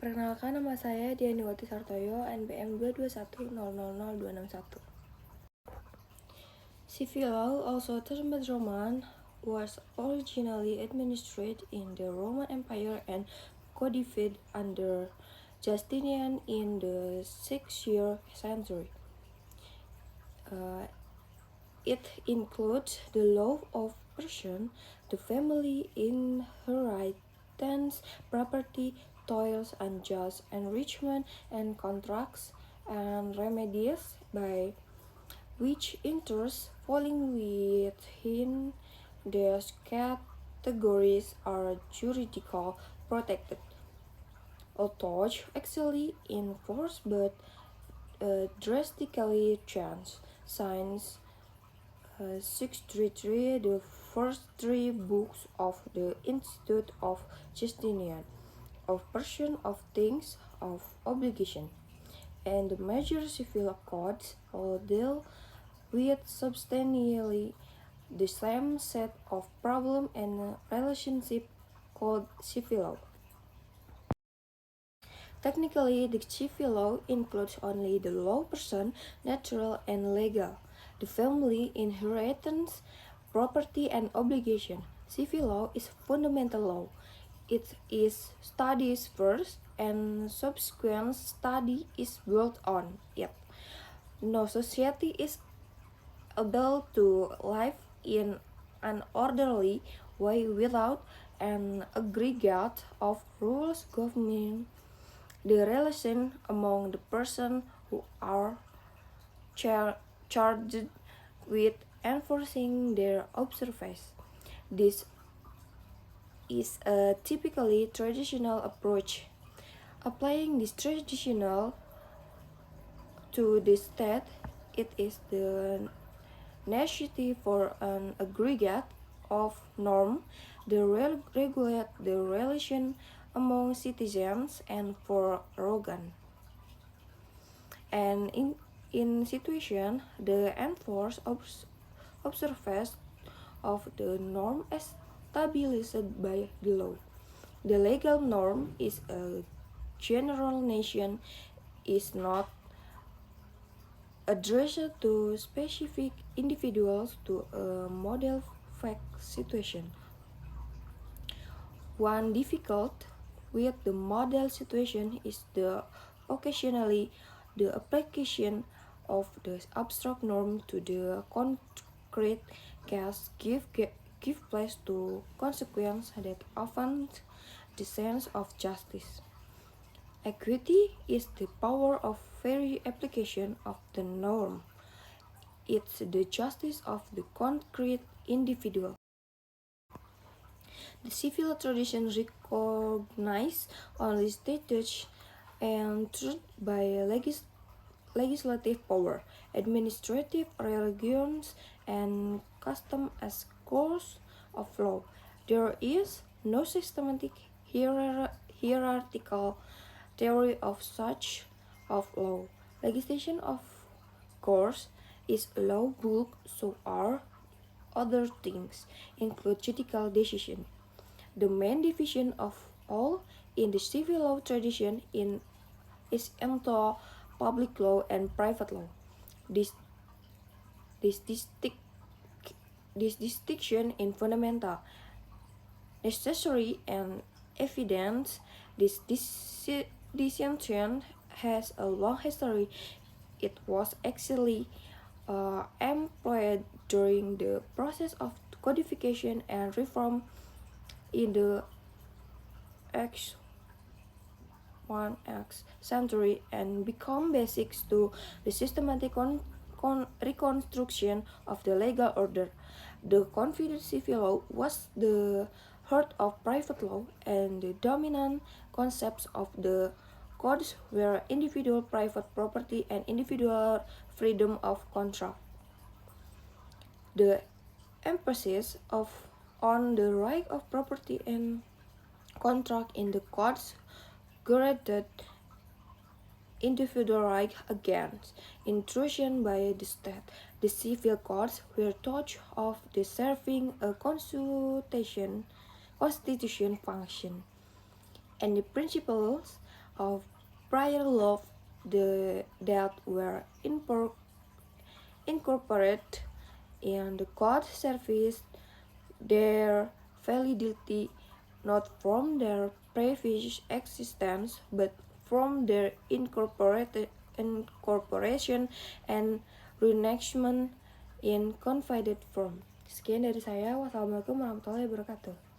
Perkenalkan, nama saya Dianiwati Sartoyo, NPM 221000261. Civil law, also termed Roman, was originally administered in the Roman Empire and codified under Justinian in the 6th century. It includes the law of person, the family, inheritance, property, toils, unjust enrichment, and contracts and remedies by which interests falling within these categories are juridically protected. Although actually in force but drastically changed since 633, the first three books of the Institute of Justinian, of Person, of Things, of Obligation, and the major civil codes all deal with substantially the same set of problem and relationship called civil law. Technically, the civil law includes only the law person, natural and legal, the family, inheritance, property, and obligation. Civil law is fundamental law. It is studied first, and subsequent study is built on it. No society is able to live in an orderly way without an aggregate of rules governing the relation among the persons who are charged with enforcing their observance. This is a typically traditional approach. Applying this traditional to the state, it is the necessity for an aggregate of norm that regulate the relation among citizens and for organ. And in situation, the enforced observance of the norm established by the law. The legal norm is a general nation, is not addressed to specific individuals to a model fact situation. One difficult with the model situation is the occasionally the application of the abstract norm to the concrete case give place to consequences that offend the sense of justice. Equity is the power of very application of the norm. It's the justice of the concrete individual. The civil tradition recognizes only status and truth by legislative power, administrative religions, and custom as course of law. There is no systematic hierarchical theory of such of law. Legislation, of course, is a law book, so are other things, include judicial decision. The main division of all in the civil law tradition is into public law and private law. This distinction is fundamental, necessary, and evident. This distinction has a long history. It was actually employed during the process of codification and reform in the X century and become basics to the systematic reconstruction of the legal order. The confident civil law was the heart of private law, and the dominant concepts of the codes were individual private property and individual freedom of contract. The emphasis on the right of property and contract in the codes guarded individual right against intrusion by the state. The civil courts were thought of the serving a constitution function, and the principles of prior law that were incorporated in the code service their validity not from their previous existence but from their incorporation and reenactment in confided form. Sekian dari saya. Wassalamualaikum warahmatullahi wabarakatuh.